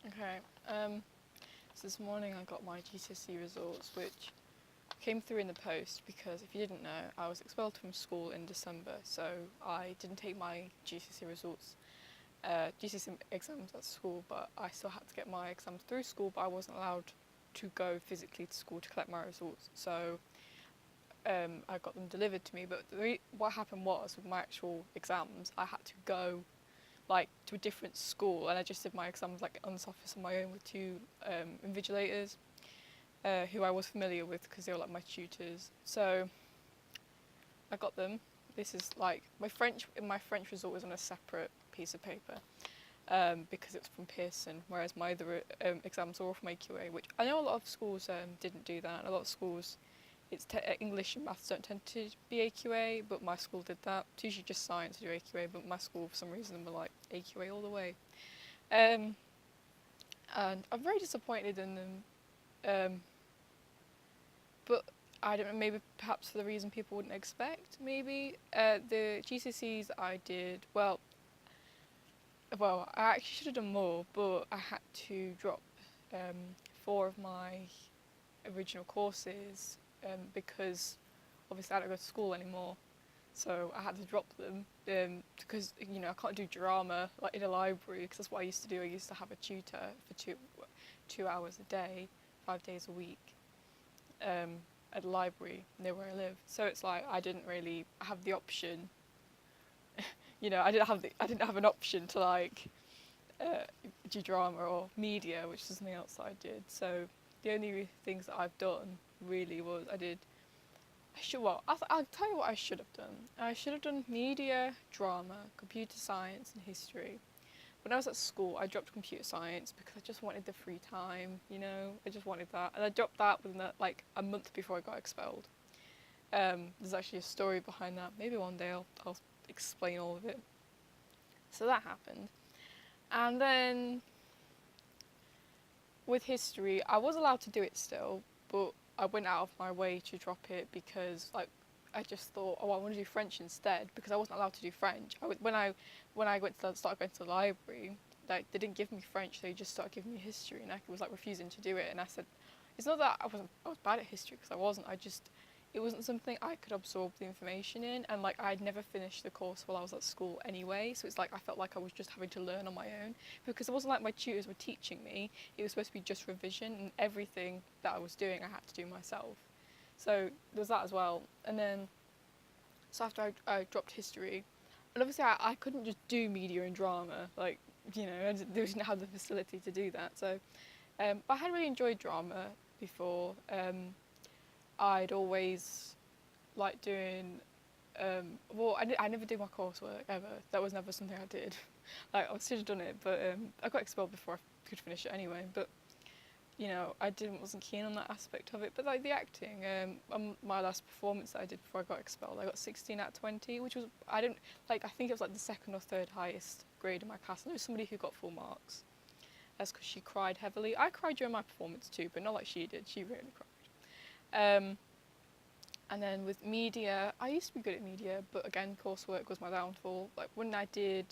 Okay. So this morning I got my GCSE results, which came through in the post because if you didn't know, I was expelled from school in December, so I didn't take my GCSE results, GCSE exams at school, but I still had to get my exams through school, but I wasn't allowed to go physically to school to collect my results. So I got them delivered to me, but what happened was with my actual exams, I had to go like to a different school, and I just did my exams like on this office on my own with two invigilators who I was familiar with because they were like my tutors. So I got them. This is like my French result was on a separate piece of paper because it's from Pearson, whereas my other exams are all from AQA, which I know a lot of schools didn't do that. A lot of schools, English and maths don't tend to be AQA, but my school did that. It's usually just science to do AQA, but my school for some reason were like AQA all the way. Um, and I'm very disappointed in them. But I don't know, maybe perhaps for the reason people wouldn't expect, maybe. The GCSEs I did, I actually should have done more, but I had to drop four of my original courses because obviously I don't go to school anymore. So I had to drop them because I can't do drama like in a library because that's what I used to do. I used to have a tutor for 2 hours a day, 5 days a week, at a library near where I live. So it's like I didn't really have the option. I didn't have an option to like uh, do drama or media, which is something else that I did. So the only things that I've done really was I did. I should well. I'll tell you what I should have done. I should have done media, drama, computer science, and history. When I was at school, I dropped computer science because I just wanted the free time. I just wanted that, and I dropped that within like a month before I got expelled. There's actually a story behind that. Maybe one day I'll explain all of it. So that happened, and then with history, I was allowed to do it still, but I went out of my way to drop it because like I just thought, oh, I want to do French instead because I wasn't allowed to do French. When I started going to the library, like they didn't give me French, they just started giving me history, and I was like refusing to do it. And I said, it's not that I was bad at history because I wasn't. It wasn't something I could absorb the information in, and like I'd never finished the course while I was at school anyway. So it's like I felt like I was just having to learn on my own because it wasn't like my tutors were teaching me. It was supposed to be just revision, and everything that I was doing I had to do myself. So there was that as well. And then, so after I dropped history, and obviously I couldn't just do media and drama, like, I didn't have the facility to do that. So, but I had really enjoyed drama before. I'd always liked doing, I never did my coursework ever. That was never something I did. Like, I should have done it, but I got expelled before I could finish it anyway. But I wasn't keen on that aspect of it. But like the acting, on my last performance that I did before I got expelled, I got 16 out of 20, which was I think it was like the second or third highest grade in my class. And there was somebody who got full marks. That's because she cried heavily. I cried during my performance too, but not like she did. She really cried. And then with media, I used to be good at media, but again, coursework was my downfall. Like there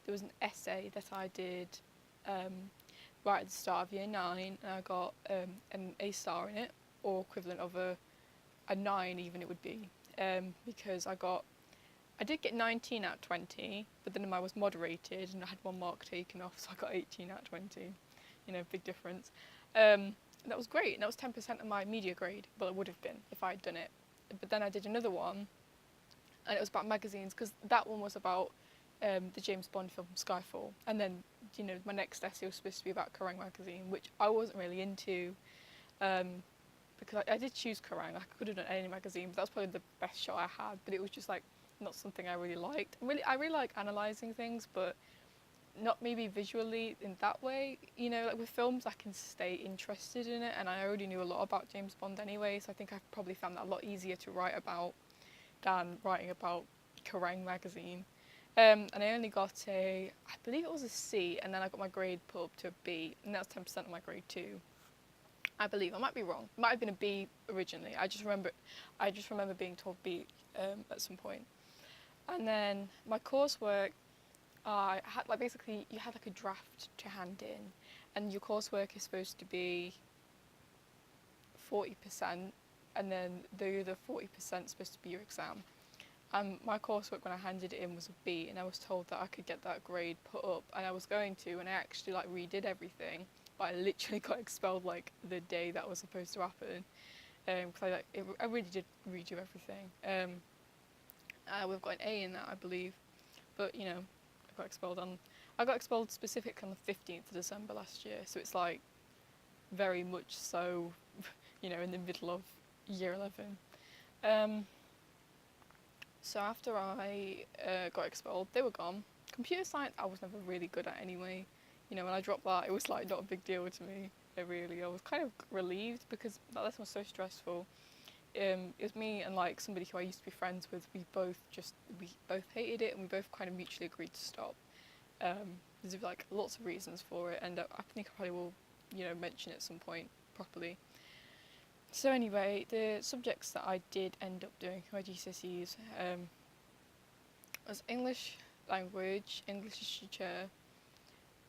was an essay that I did right at the start of year 9, and I got an A star in it, or equivalent of a 9 even it would be, because I did get 19 out of 20, but then I was moderated and I had one mark taken off, so I got 18 out of 20. Big difference. That was great, and that was 10% of my media grade, well it would have been if I'd done it. But then I did another one, and it was about magazines, because that one was about the James Bond film Skyfall. And then, my next essay was supposed to be about Kerrang magazine, which I wasn't really into, because I did choose Kerrang. I could have done any magazine, but that was probably the best shot I had. But it was just like not something I really liked. I really like analysing things, but not maybe visually in that way. Like with films, I can stay interested in it, and I already knew a lot about James Bond anyway, so I think I probably found that a lot easier to write about than writing about Kerrang magazine. And I only got I believe it was a C, and then I got my grade put up to a B, and that was 10% of my grade too. I believe I might be wrong. It might have been a B originally. I just remember being told B at some point. And then my coursework, I had basically you had like a draft to hand in, and your coursework is supposed to be 40%, and then the other 40% is supposed to be your exam. My coursework when I handed it in was a B, and I was told that I could get that grade put up, and I was going to, and I actually like redid everything, but I literally got expelled like the day that was supposed to happen, because I really did redo everything. We've got an A in that, I believe, but you know, I got expelled specifically on the 15th of December last year, so it's like very much so, you know, in the middle of year 11. So after I got expelled, they were gone. Computer science, I was never really good at anyway. You know, when I dropped that, it was like not a big deal to me. I was kind of relieved because that lesson was so stressful. It was me and like somebody who I used to be friends with. We both hated it, and we both kind of mutually agreed to stop. There's like lots of reasons for it, and I think I probably will, you know, mention it at some point properly. So anyway, the subjects that I did end up doing for my GCSEs was English language, English literature,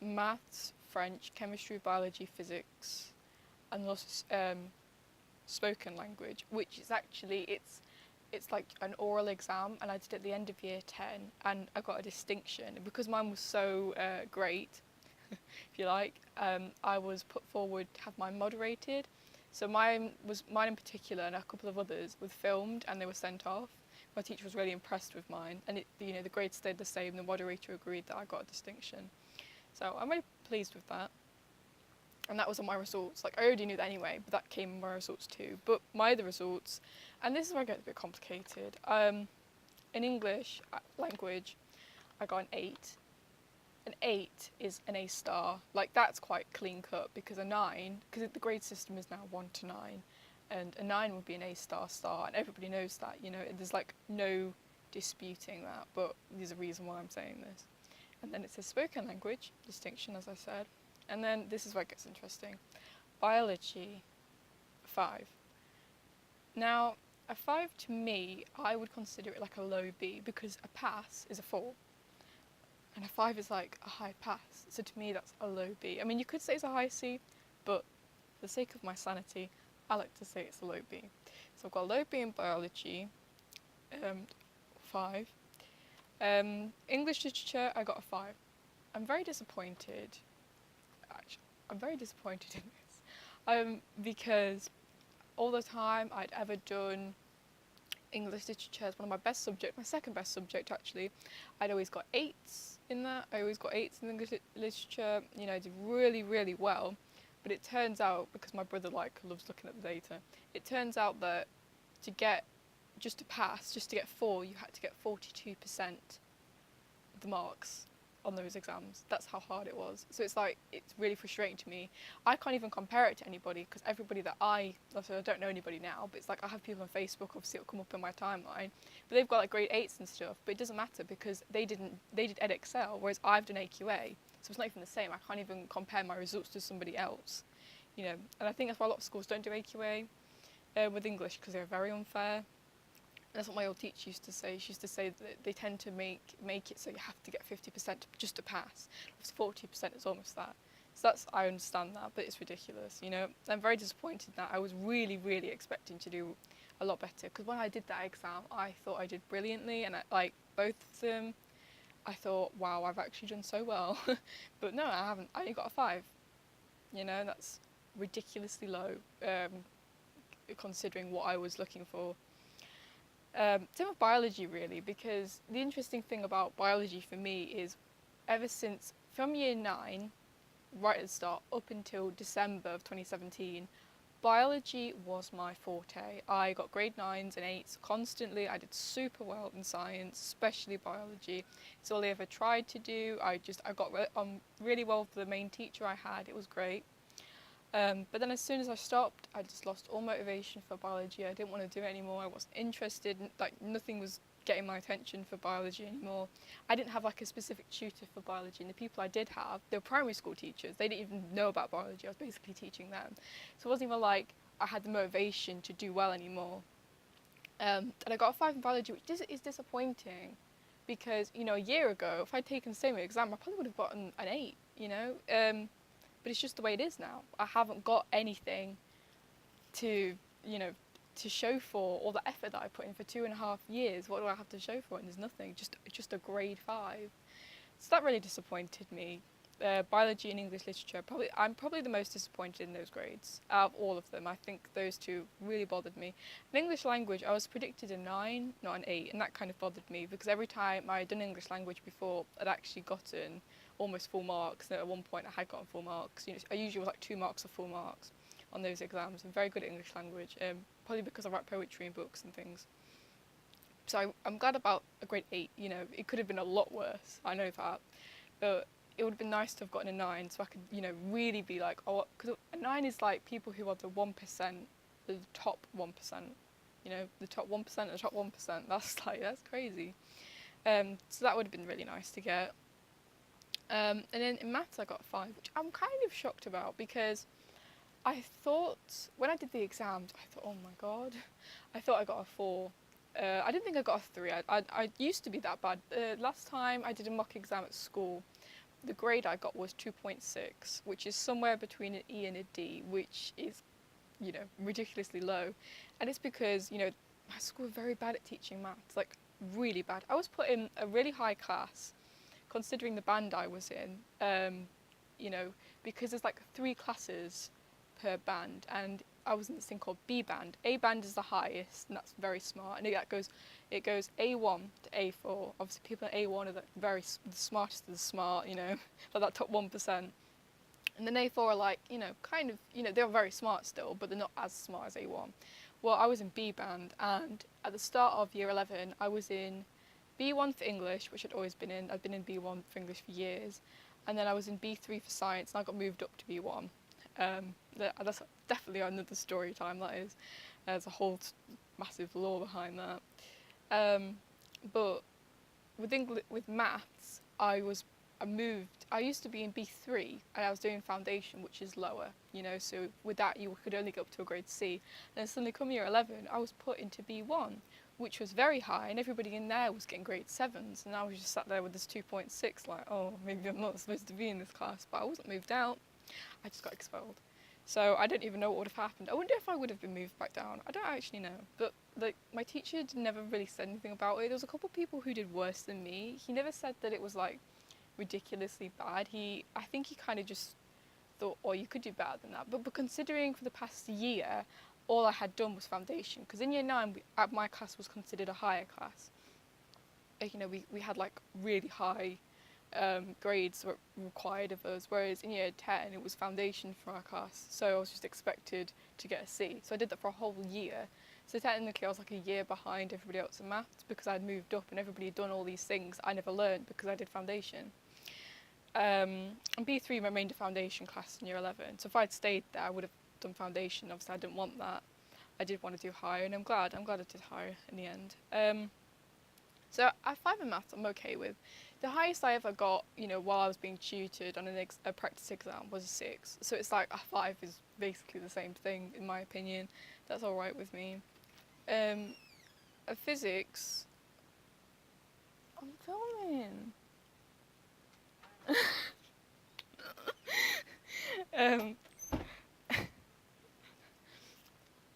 maths, French, chemistry, biology, physics, and also spoken language, which is actually it's like an oral exam, and I did it at the end of year 10, and I got a distinction. And because mine was so great, if you like, I was put forward to have mine moderated. So mine in particular, and a couple of others were filmed and they were sent off. My teacher was really impressed with mine, and the grades stayed the same. The moderator agreed that I got a distinction, so I'm really pleased with that. And that was on my results. Like I already knew that anyway, but that came in my results too. But my other results, and this is where it gets a bit complicated. In English language, I got an 8. An 8 is an A star. Like that's quite clean cut, because a 9, because the grade system is now 1 to 9, and a 9 would be an A star star, and everybody knows that, you know, there's like no disputing that, but there's a reason why I'm saying this. And then it says spoken language, distinction as I said, and then this is where it gets interesting. Biology, 5. Now, a 5 to me, I would consider it like a low B, because a pass is a 4. And a 5 is like a high pass. So to me, that's a low B. I mean, you could say it's a high C, but for the sake of my sanity, I like to say it's a low B. So I've got a low B in biology, 5. English literature, I got a 5. I'm very disappointed. Actually, I'm very disappointed in this. Because all the time I'd ever done English literature as one of my best subjects, my second best subject actually. I'd always got 8s in that. I always got 8s in English literature. You know, I did really, really well. But it turns out, because my brother like loves looking at the data, it turns out that just to pass, just to get 4, you had to get 42% of the marks on those exams. That's how hard it was. So it's like, it's really frustrating to me. I can't even compare it to anybody, because everybody that I don't know anybody now, but it's like I have people on Facebook, obviously it'll come up in my timeline, but they've got like grade 8s and stuff, but it doesn't matter because they did EdXL, whereas I've done AQA, so it's not even the same. I can't even compare my results to somebody else, you know. And I think that's why a lot of schools don't do AQA with English, because they're very unfair. That's what my old teacher used to say. She used to say that they tend to make it so you have to get 50% just to pass. 40% is almost that. So I understand that, but it's ridiculous, you know. I'm very disappointed that I was really, really expecting to do a lot better, because when I did that exam, I thought I did brilliantly, and like both of them, I thought, wow, I've actually done so well. But no, I haven't. I only got a 5. You know, that's ridiculously low, considering what I was looking for. Same with biology really, because the interesting thing about biology for me is ever since from year 9 right at the start up until December of 2017, biology was my forte. I got grade 9s and 8s constantly. I did super well in science, especially biology. It's all I ever tried to do. I got on really well with the main teacher I had. It was great. But then as soon as I stopped, I just lost all motivation for biology. I didn't want to do it anymore. I wasn't interested. Like nothing was getting my attention for biology anymore. I didn't have like a specific tutor for biology, and the people I did have, they were primary school teachers. They didn't even know about biology. I was basically teaching them. So it wasn't even like I had the motivation to do well anymore. And I got a 5 in biology, which is disappointing, because, you know, a year ago, if I'd taken the same exam, I probably would have gotten an 8, you know. but it's just the way it is now. I haven't got anything to, you know, to show for all the effort that I put in for 2.5 years. What do I have to show for it? And there's nothing, just a grade 5. So that really disappointed me. Biology and English literature, I'm probably the most disappointed in those grades out of all of them. I think those two really bothered me. In English language, I was predicted a 9, not an 8, and that kind of bothered me because every time I had done English language before, I'd actually gotten almost full marks. And at one point, I had gotten full marks. You know, I usually was like 2 marks or full marks on those exams. I'm very good at English language, probably because I write poetry and books and things. So I'm glad about a grade 8. You know, it could have been a lot worse. I know that, but it would have been nice to have gotten a 9 so I could, you know, really be like, oh, because a 9 is like people who are the 1%, the top 1%, you know, the top 1% and the top 1%. That's crazy. So that would have been really nice to get. And then in maths I got a 5, which I'm kind of shocked about because I thought, when I did the exams, I thought, oh my god, I thought I got a 4. I didn't think I got a 3. I used to be that bad. Last time I did a mock exam at school, the grade I got was 2.6, which is somewhere between an E and a D, which is, you know, ridiculously low. And it's because, you know, my school was very bad at teaching maths, like really bad. I was put in a really high class, considering the band I was in, you know, because there's like 3 classes per band, and I was in this thing called B band. A band is the highest, and that's very smart, and it goes A1 to A4. Obviously, people in A1 are the the smartest of the smart, you know, like that top 1%. And then A4 are like, you know, kind of, you know, they're very smart still, but they're not as smart as A1. Well, I was in B band, and at the start of year 11, I was in B1 for English, which I'd always been in. I'd been in B1 for English for years, and then I was in B3 for science, and I got moved up to B1. That's definitely another story time, that is. There's a whole massive lore behind that. But with maths, I moved. I used to be in B3 and I was doing foundation, which is lower, you know, so with that you could only go up to a grade C. And then suddenly come year 11, I was put into B1, which was very high, and everybody in there was getting grade 7s, and I was just sat there with this 2.6 like, oh, maybe I'm not supposed to be in this class, but I wasn't moved out. I just got expelled. So I don't even know what would have happened. I wonder if I would have been moved back down. I don't actually know. But like, my teacher never really said anything about it. There was a couple of people who did worse than me. He never said that it was like ridiculously bad. I think he kind of just thought, oh, you could do better than that. But considering for the past year, all I had done was foundation. Because in year 9, my class was considered a higher class. You know, we had like really high grades were required of us, whereas in year 10 it was foundation for our class, so I was just expected to get a C. So I did that for a whole year. So technically I was like a year behind everybody else in maths because I'd moved up and everybody had done all these things I never learned because I did foundation. And B3 remained a foundation class in year 11, so if I'd stayed there I would have done foundation. Obviously I didn't want that. I did want to do higher, and I'm glad I did higher in the end. So a 5 in maths I'm okay with. The highest I ever got, you know, while I was being tutored on a practice exam was a 6. So it's like a 5 is basically the same thing in my opinion. That's all right with me. A physics, I'm filming.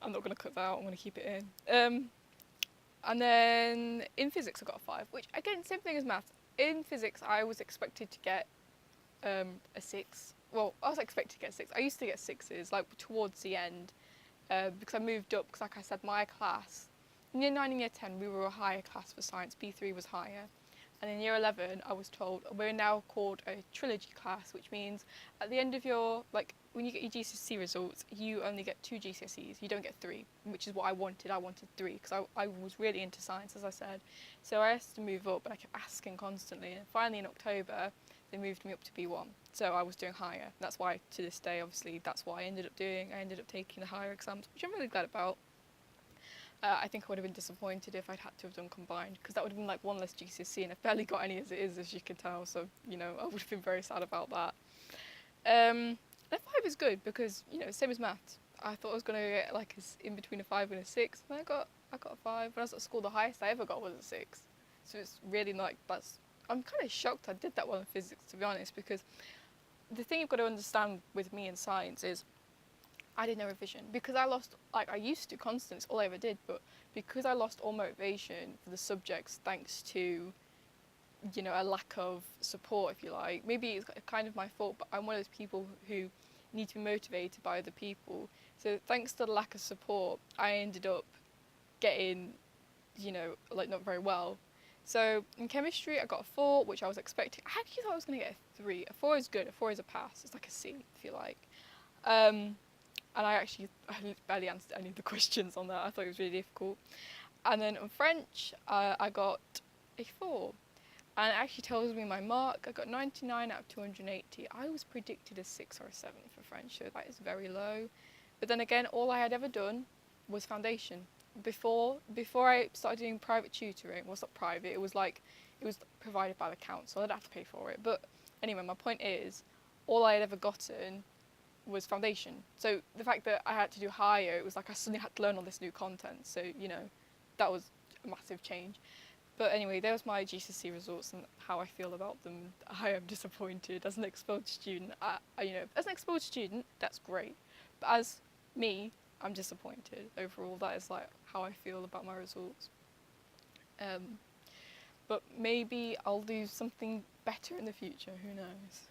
I'm not going to cut that out, I'm going to keep it in. And then in physics I got a 5, which again, same thing as maths. In physics I was expected to get a 6. Well, I was expected to get 6. I used to get 6s, like towards the end, because I moved up, because like I said, my class, in year 9 and year 10 we were a higher class for science, B3 was higher. And in year 11 I was told we're now called a trilogy class, which means at the end of your, like when you get your GCSE results, you only get 2 GCSEs, you don't get 3, which is what I wanted. I wanted 3 because I was really into science, as I said. So I asked to move up and I kept asking constantly, and finally in October they moved me up to B1, so I was doing higher. That's why to this day, obviously, that's what I ended up doing. I ended up taking the higher exams, which I'm really glad about. I think I would have been disappointed if I'd had to have done combined, because that would have been like 1 less GCSE, and I barely got any as it is, as you can tell, so, you know, I would have been very sad about that. And 5 is good because, you know, same as maths. I thought I was going to get like in between a 5 and a 6, and I got a 5. When I was at school, the highest I ever got was a 6. So it's really like, I'm kind of shocked I did that well in physics, to be honest, because the thing you've got to understand with me in science is I did no revision because I lost, like I used to constantly, it's all I ever did, but because I lost all motivation for the subjects thanks to, you know, a lack of support, if you like. Maybe it's kind of my fault, but I'm one of those people who need to be motivated by other people. So thanks to the lack of support, I ended up getting, you know, like not very well. So in chemistry, I got a 4, which I was expecting. I actually thought I was going to get a 3. A 4 is good. A 4 is a pass. It's like a C, if you like. And I barely answered any of the questions on that. I thought it was really difficult. And then on French, I got a 4. And it actually tells me my mark. I got 99 out of 280. I was predicted a 6 or a 7 for French, so that is very low. But then again, all I had ever done was foundation. Before I started doing private tutoring, well, it's not private, it was provided by the council. I'd have to pay for it. But anyway, my point is, all I had ever gotten was foundation. So the fact that I had to do higher, it was like I suddenly had to learn all this new content. So, you know, that was a massive change. But anyway, there was my GCSE results and how I feel about them. I am disappointed as an expelled student. As an expelled student, that's great. But as me, I'm disappointed overall. That is like how I feel about my results. But maybe I'll do something better in the future. Who knows?